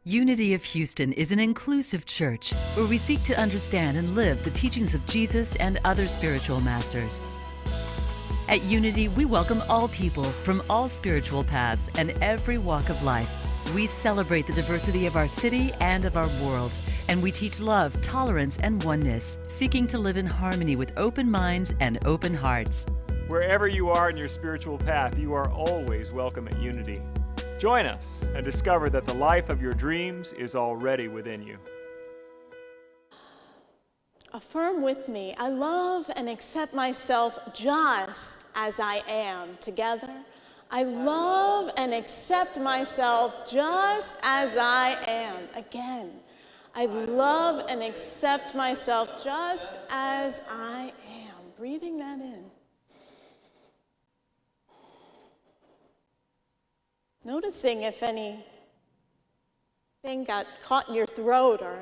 Unity of Houston is an inclusive church where we seek to understand and live the teachings of Jesus and other spiritual masters. At Unity, we welcome all people from all spiritual paths and every walk of life. We celebrate the diversity of our city and of our world, and we teach love, tolerance, and oneness, seeking to live in harmony with open minds and open hearts. Wherever you are in your spiritual path, you are always welcome at Unity. Join us and discover that the life of your dreams is already within you. Affirm with me, I love and accept myself just as I am. Together, I love and accept myself just as I am. Again, I love and accept myself just as I am. Breathing that in. Noticing if anything got caught in your throat or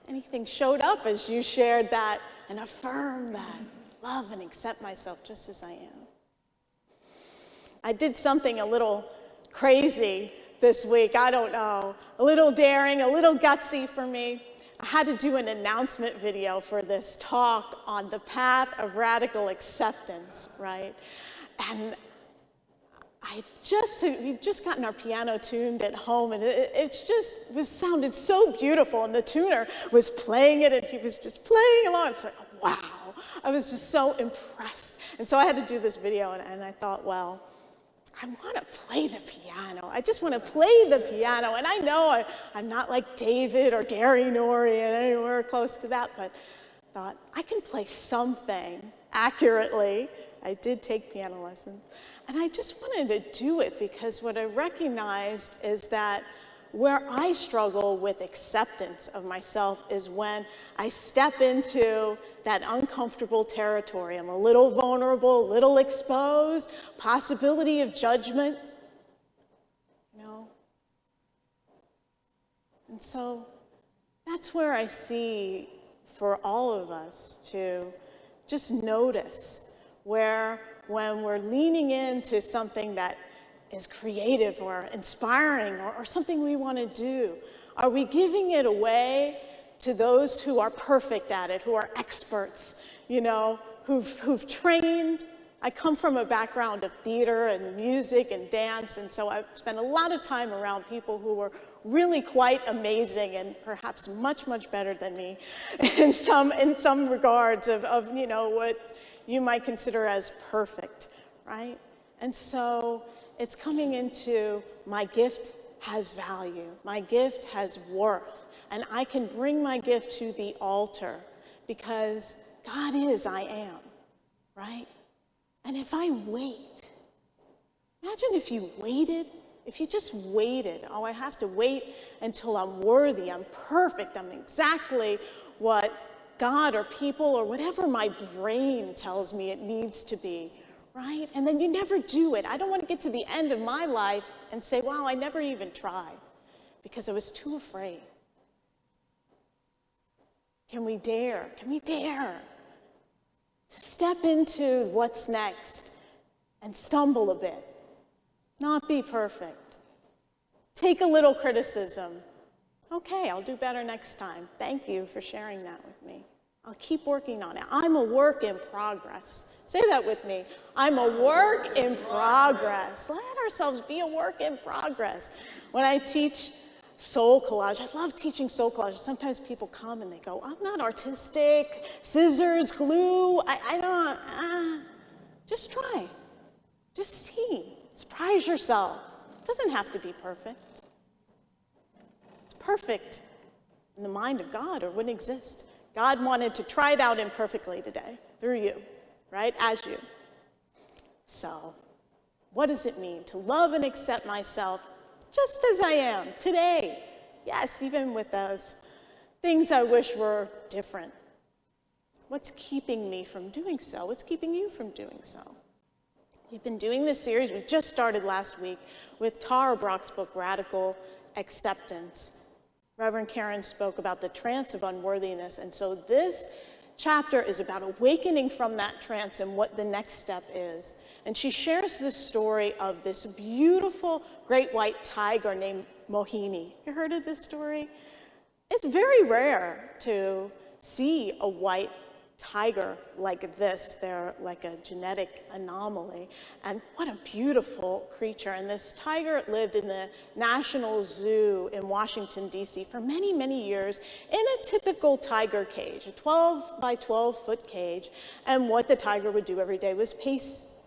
anything showed up as you shared that and affirm that. Love and accept myself just as I am. I did something a little crazy this week. I don't know. A little daring, a little gutsy for me. I had to do an announcement video for this talk on the path of radical acceptance, right? And we'd just gotten our piano tuned at home, and it sounded so beautiful, and the tuner was playing it, and he was just playing along. It's like, wow, I was just so impressed. And so I had to do this video, and I thought, well, I want to play the piano. I just want to play the piano, and I know I'm not like David or Gary Norrie and anywhere close to that, but I thought I can play something accurately. I did take piano lessons. And I just wanted to do it because what I recognized is that where I struggle with acceptance of myself is when I step into that uncomfortable territory. I'm a little vulnerable, a little exposed, possibility of judgment, you know. And so that's where I see for all of us to just notice where when we're leaning into something that is creative or inspiring or something we want to do, are we giving it away to those who are perfect at it, who are experts, you know, who've trained? I come from a background of theater and music and dance, and so I've spent a lot of time around people who were really quite amazing and perhaps much, much better than me in some regards of you know, what you might consider as perfect, right? And so it's coming into my gift has value, my gift has worth, and I can bring my gift to the altar because God is I am, right? And if I wait, imagine if you waited, if you just waited, oh, I have to wait until I'm worthy, I'm perfect, I'm exactly what God or people or whatever my brain tells me it needs to be, right? And then you never do it. I don't want to get to the end of my life and say, wow, I never even tried because I was too afraid. Can we dare? Can we dare to step into what's next and stumble a bit? Not be perfect. Take a little criticism. Okay, I'll do better next time. Thank you for sharing that with me. I'll keep working on it. I'm a work in progress. Say that with me. I'm a work in progress. Let ourselves be a work in progress. When I teach soul collage, I love teaching soul collage. Sometimes people come and they go, I'm not artistic, scissors, glue, I don't, just try. Just see. Surprise yourself. It doesn't have to be perfect. Perfect in the mind of God or wouldn't exist. God wanted to try it out imperfectly today through you, right? As you. So, what does it mean to love and accept myself just as I am today? Yes, even with those things I wish were different. What's keeping me from doing so? What's keeping you from doing so? We've been doing this series, we just started last week with Tara Brach's book, Radical Acceptance. Reverend Karen spoke about the trance of unworthiness, and so this chapter is about awakening from that trance and what the next step is. And she shares this story of this beautiful great white tiger named Mohini. You heard of this story? It's very rare to see a white tiger like this. They're like a genetic anomaly. And what a beautiful creature. And this tiger lived in the National Zoo in Washington, D.C. for many, many years in a typical tiger cage, a 12 by 12 foot cage. And what the tiger would do every day was pace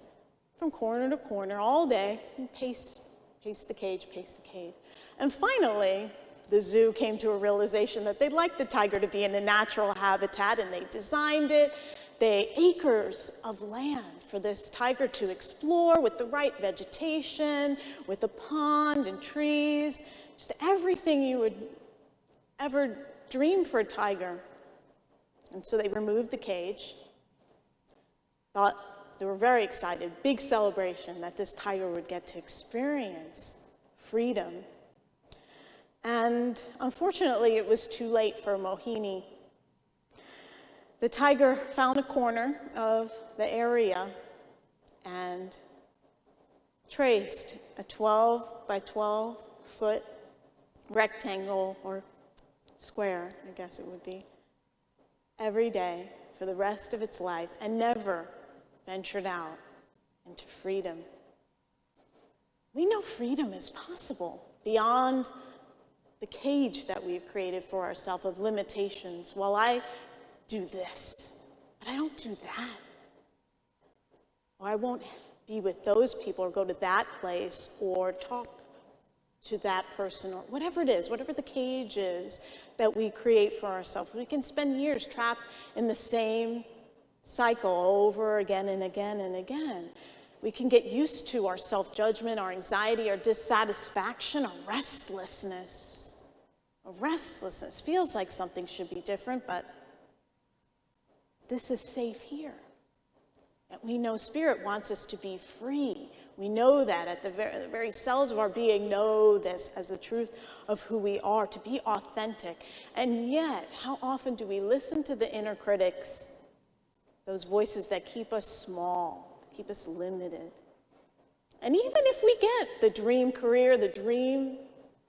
from corner to corner all day and pace the cage, pace the cage. And finally, the zoo came to a realization that they'd like the tiger to be in a natural habitat, and they designed it. Acres of land for this tiger to explore with the right vegetation, with a pond and trees, just everything you would ever dream for a tiger. And so they removed the cage. They were very excited, big celebration that this tiger would get to experience freedom. And unfortunately, it was too late for Mohini. The tiger found a corner of the area and traced a 12 by 12 foot rectangle, or square, I guess it would be, every day for the rest of its life, and never ventured out into freedom. We know freedom is possible beyond the cage that we've created for ourselves of limitations. Well, I do this, but I don't do that. Or I won't be with those people or go to that place or talk to that person, or whatever it is, whatever the cage is that we create for ourselves. We can spend years trapped in the same cycle over again and again and again. We can get used to our self-judgment, our anxiety, our dissatisfaction, our restlessness. Restlessness feels like something should be different, but this is safe here. And we know Spirit wants us to be free. We know that at the very cells of our being know this as the truth of who we are, to be authentic. And yet, how often do we listen to the inner critics, those voices that keep us small, keep us limited? And even if we get the dream career, the dream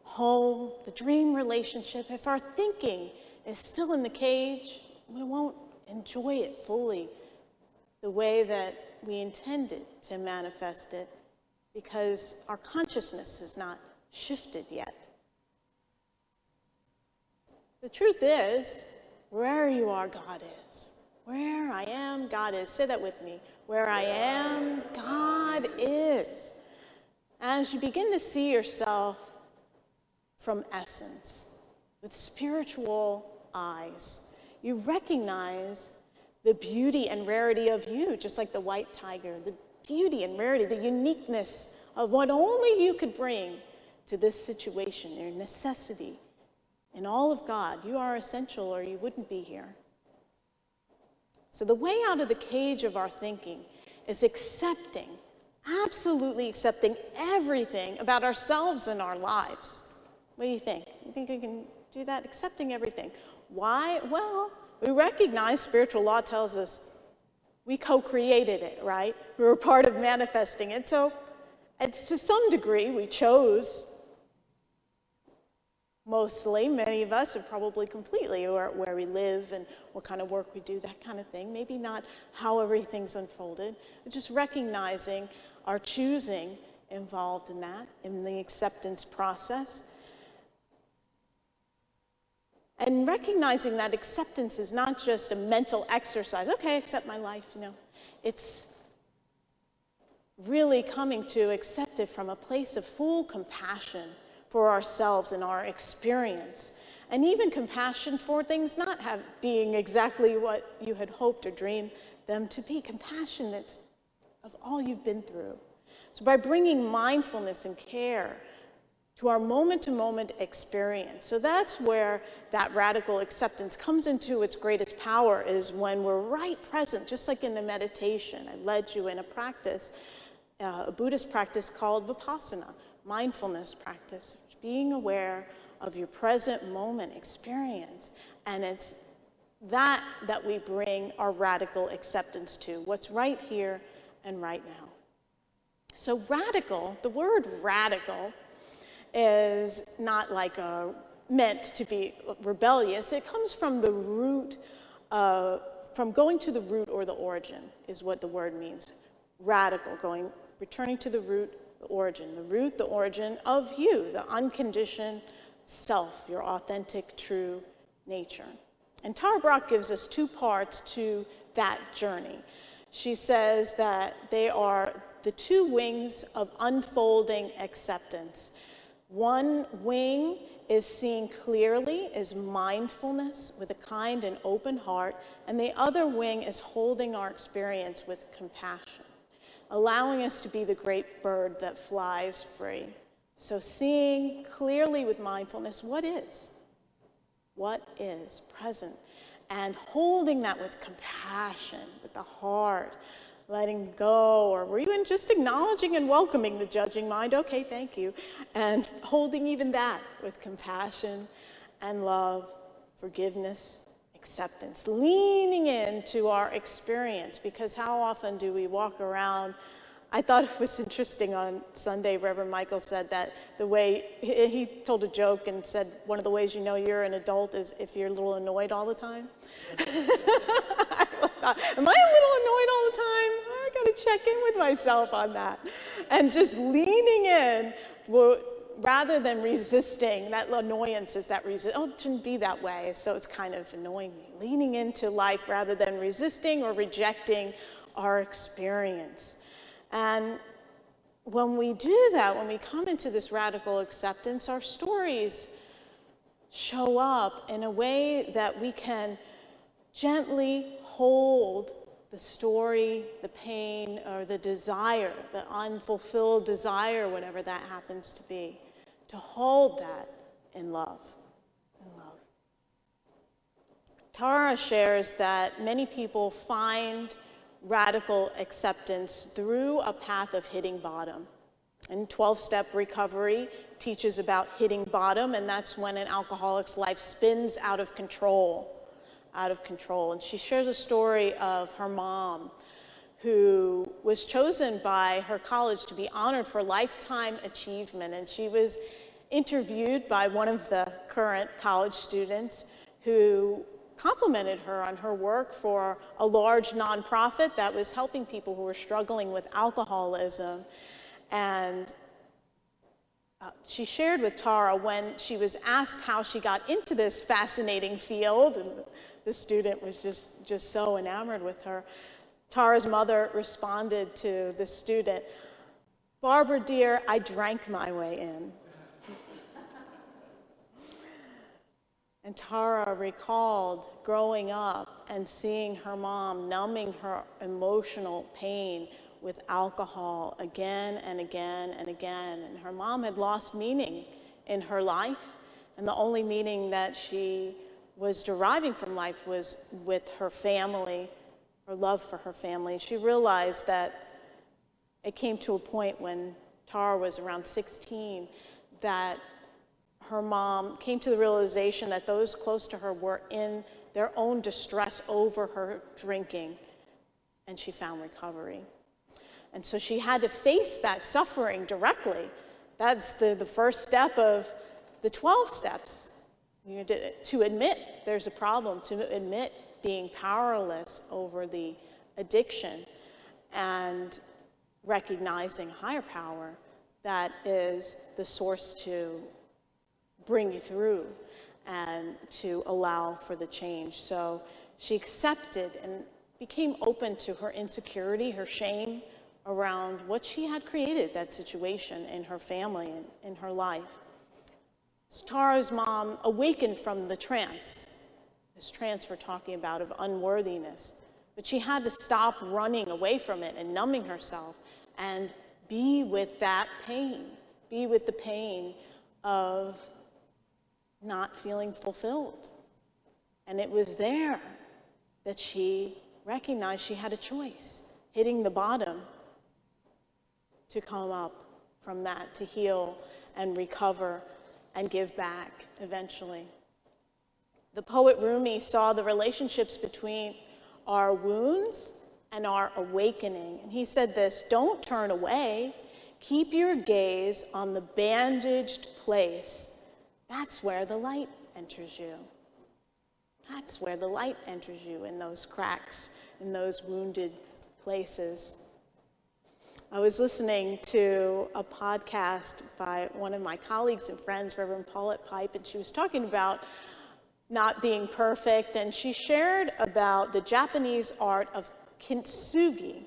home, the dream relationship, if our thinking is still in the cage, we won't enjoy it fully the way that we intended to manifest it, because our consciousness is not shifted yet. The truth is, wherever you are, God is. Where I am, God is. Say that with me. Where I am, God is. As you begin to see yourself from essence, with spiritual eyes, you recognize the beauty and rarity of you, just like the white tiger, the beauty and rarity, the uniqueness of what only you could bring to this situation, your necessity. In all of God, you are essential or you wouldn't be here. So the way out of the cage of our thinking is accepting, absolutely accepting everything about ourselves and our lives. What do you think? You think we can do that? Accepting everything. Why? Well, we recognize spiritual law tells us we co-created it, right? We were part of manifesting it. So it's to some degree we chose, mostly, many of us, and probably completely, where we live and what kind of work we do, that kind of thing. Maybe not how everything's unfolded, but just recognizing our choosing involved in that, in the acceptance process. And recognizing that acceptance is not just a mental exercise. Okay, accept my life, It's really coming to accept it from a place of full compassion for ourselves and our experience. And even compassion for things not being exactly what you had hoped or dreamed them to be. Compassion of all you've been through. So by bringing mindfulness and care to our moment-to-moment experience. So that's where that radical acceptance comes into its greatest power, is when we're right present, just like in the meditation. I led you in a practice, a Buddhist practice called Vipassana, mindfulness practice, being aware of your present moment experience. And it's that we bring our radical acceptance to, what's right here and right now. So radical, the word radical is not like meant to be rebellious. It comes from the root, from going to the root or the origin is what the word means. Radical, returning to the root, the origin. The root, the origin of you, the unconditioned self, your authentic, true nature. And Tara Brach gives us two parts to that journey. She says that they are the two wings of unfolding acceptance. One wing is seeing clearly, is mindfulness with a kind and open heart, and the other wing is holding our experience with compassion, allowing us to be the great bird that flies free. So seeing clearly with mindfulness what is present, and holding that with compassion, with the heart, letting go, or even just acknowledging and welcoming the judging mind. Okay, thank you. And holding even that with compassion and love, forgiveness, acceptance, leaning into our experience, because how often do we walk around? I thought it was interesting on Sunday, Reverend Michael said that the way, he told a joke and said one of the ways you know you're an adult is if you're a little annoyed all the time. I thought, am I a little annoyed all the time? I got to check in with myself on that. And just leaning in, rather than resisting, that annoyance is that oh, it shouldn't be that way, so it's kind of annoying me. Leaning into life rather than resisting or rejecting our experience. And when we do that, when we come into this radical acceptance, our stories show up in a way that we can gently hold the story, the pain, or the desire, the unfulfilled desire, whatever that happens to be, to hold that in love. Tara shares that many people find radical acceptance through a path of hitting bottom. And 12-step recovery teaches about hitting bottom, and that's when an alcoholic's life spins out of control. And she shares a story of her mom, who was chosen by her college to be honored for lifetime achievement. And she was interviewed by one of the current college students who complimented her on her work for a large nonprofit that was helping people who were struggling with alcoholism. And she shared with Tara when she was asked how she got into this fascinating field, and the student was just so enamored with her. Tara's mother responded to the student, "Barbara dear, I drank my way in." And Tara recalled growing up and seeing her mom numbing her emotional pain with alcohol again and again and again. And her mom had lost meaning in her life, and the only meaning that she was deriving from life was with her family, her love for her family. She realized that it came to a point when Tara was around 16 that her mom came to the realization that those close to her were in their own distress over her drinking, and she found recovery. And so she had to face that suffering directly. That's the first step of the 12 steps. To admit there's a problem, to admit being powerless over the addiction, and recognizing higher power that is the source to bring you through and to allow for the change. So she accepted and became open to her insecurity, her shame around what she had created, that situation in her family and in her life. Tara's mom awakened from the trance, this trance we're talking about of unworthiness, but she had to stop running away from it and numbing herself and be with that pain, be with the pain of not feeling fulfilled. And it was there that she recognized she had a choice, hitting the bottom, to come up from that, to heal and recover and give back eventually. The poet Rumi saw the relationships between our wounds and our awakening. And he said this: don't turn away. Keep your gaze on the bandaged place. That's where the light enters you. That's where the light enters you, in those cracks, in those wounded places. I was listening to a podcast by one of my colleagues and friends, Reverend Paulette Pipe, and she was talking about not being perfect, and she shared about the Japanese art of kintsugi.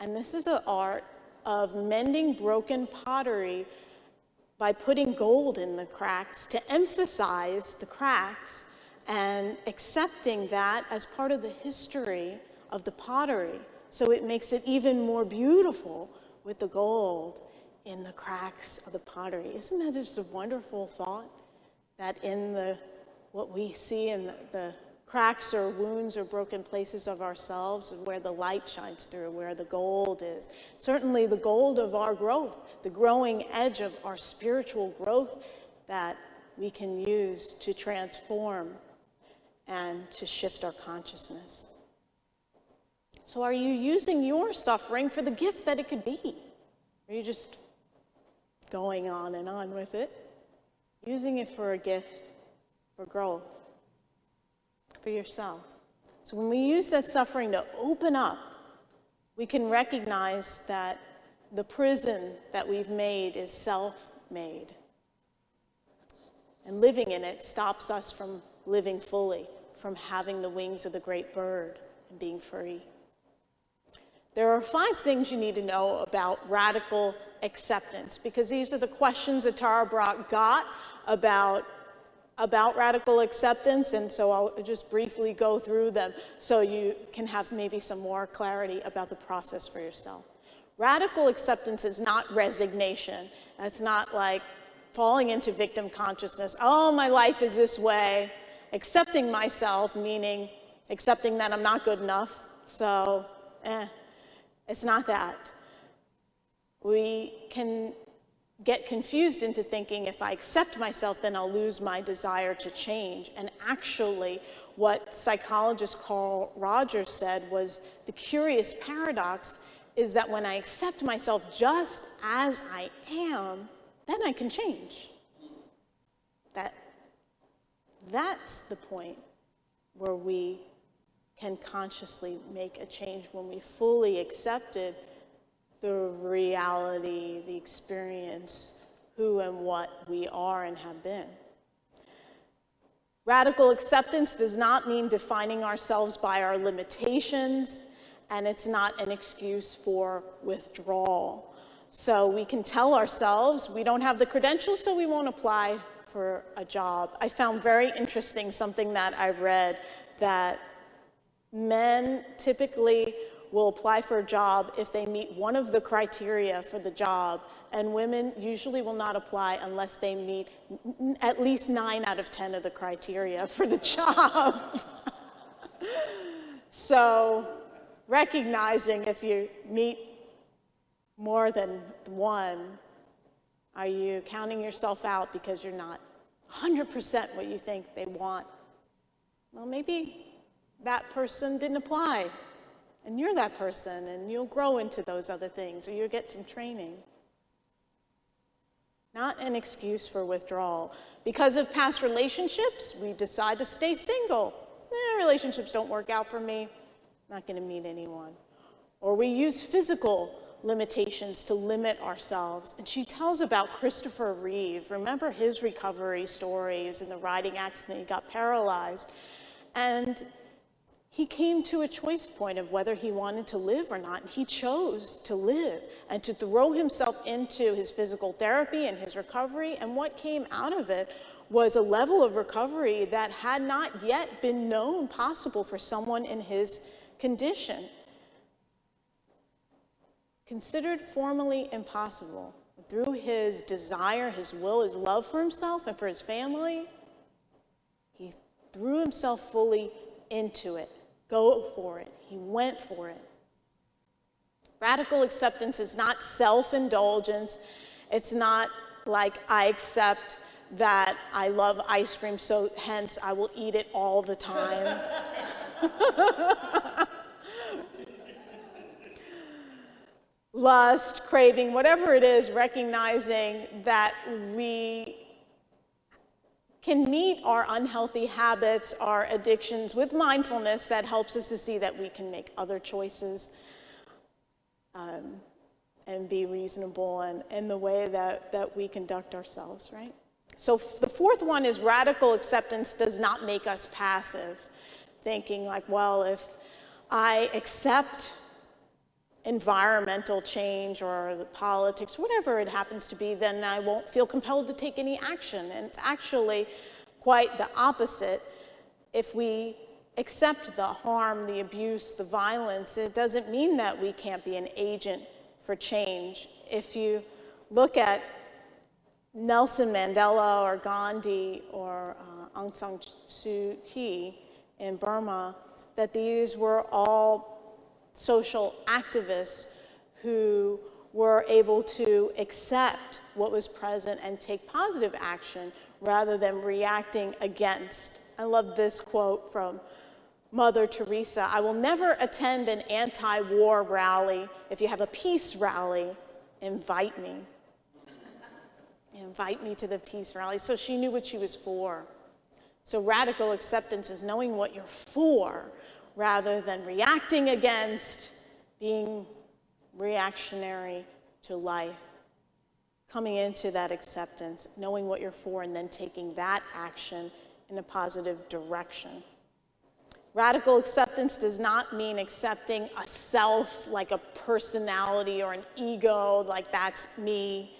And this is the art of mending broken pottery by putting gold in the cracks to emphasize the cracks and accepting that as part of the history of the pottery. So it makes it even more beautiful with the gold in the cracks of the pottery. Isn't that just a wonderful thought? That in what we see in the cracks or wounds or broken places of ourselves is where the light shines through, where the gold is. Certainly the gold of our growth, the growing edge of our spiritual growth that we can use to transform and to shift our consciousness. So are you using your suffering for the gift that it could be? Or are you just going on and on with it? Using it for a gift, for growth, for yourself. So when we use that suffering to open up, we can recognize that the prison that we've made is self-made. And living in it stops us from living fully, from having the wings of the great bird and being free. There are 5 things you need to know about radical acceptance, because these are the questions that Tara Brach got about radical acceptance, and so I'll just briefly go through them so you can have maybe some more clarity about the process for yourself. Radical acceptance is not resignation. It's not like falling into victim consciousness. Oh, my life is this way. Accepting myself, meaning accepting that I'm not good enough, so it's not that. We can get confused into thinking if I accept myself, then I'll lose my desire to change. And actually, what psychologist Carl Rogers said was the curious paradox is that when I accept myself just as I am, then I can change. That's the point where we can consciously make a change, when we fully accepted the reality, the experience, who and what we are and have been. Radical acceptance does not mean defining ourselves by our limitations, and it's not an excuse for withdrawal. So we can tell ourselves we don't have the credentials, so we won't apply for a job. I found very interesting something that I read, that men typically will apply for a job if they meet one of the criteria for the job, and women usually will not apply unless they meet at least 9 out of 10 of the criteria for the job. So recognizing if you meet more than one, are you counting yourself out because you're not 100% what you think they want? Well, maybe that person didn't apply, and you're that person, and you'll grow into those other things, or you'll get some training. Not an excuse for withdrawal. Because of past relationships, we decide to stay single. Relationships don't work out for me, not going to meet anyone. Or we use physical limitations to limit ourselves. And she tells about Christopher Reeve. Remember his recovery stories in the riding accident? He got paralyzed. And he came to a choice point of whether he wanted to live or not. And he chose to live and to throw himself into his physical therapy and his recovery. And what came out of it was a level of recovery that had not yet been known possible for someone in his condition. Considered formerly impossible. Through his desire, his will, his love for himself and for his family, he threw himself fully into it. Go for it. He went for it. Radical acceptance is not self-indulgence. It's not like I accept that I love ice cream, so hence I will eat it all the time. Lust, craving, whatever it is, recognizing that we can meet our unhealthy habits, our addictions with mindfulness that helps us to see that we can make other choices and be reasonable in the way that we conduct ourselves, right? So the fourth one is radical acceptance does not make us passive, thinking like, well, if I accept environmental change or the politics, whatever it happens to be, then I won't feel compelled to take any action. And it's actually quite the opposite. If we accept the harm, the abuse, the violence, it doesn't mean that we can't be an agent for change. If you look at Nelson Mandela or Gandhi or Aung San Suu Kyi in Burma, that these were all social activists who were able to accept what was present and take positive action rather than reacting against. I love this quote from Mother Teresa: "I will never attend an anti-war rally. If you have a peace rally, invite me." Invite me to the peace rally. So she knew what she was for. So radical acceptance is knowing what you're for rather than reacting against, being reactionary to life. Coming into that acceptance, knowing what you're for, and then taking that action in a positive direction. Radical acceptance does not mean accepting a self, like a personality or an ego, like that's me.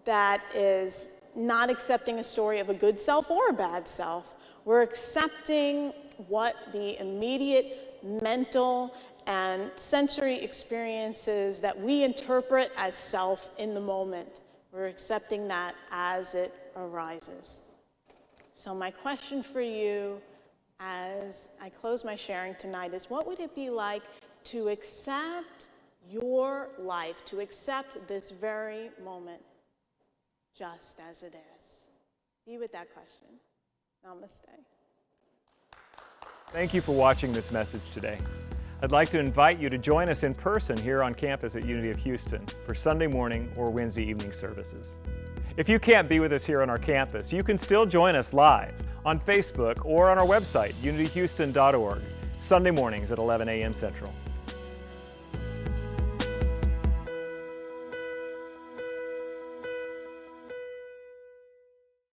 That is not accepting a story of a good self or a bad self. We're accepting what the immediate mental and sensory experiences that we interpret as self in the moment. We're accepting that as it arises. So my question for you as I close my sharing tonight is, what would it be like to accept your life, to accept this very moment just as it is? Be with that question. Namaste. Thank you for watching this message today. I'd like to invite you to join us in person here on campus at Unity of Houston for Sunday morning or Wednesday evening services. If you can't be with us here on our campus, you can still join us live on Facebook or on our website, unityhouston.org, Sunday mornings at 11 a.m. Central.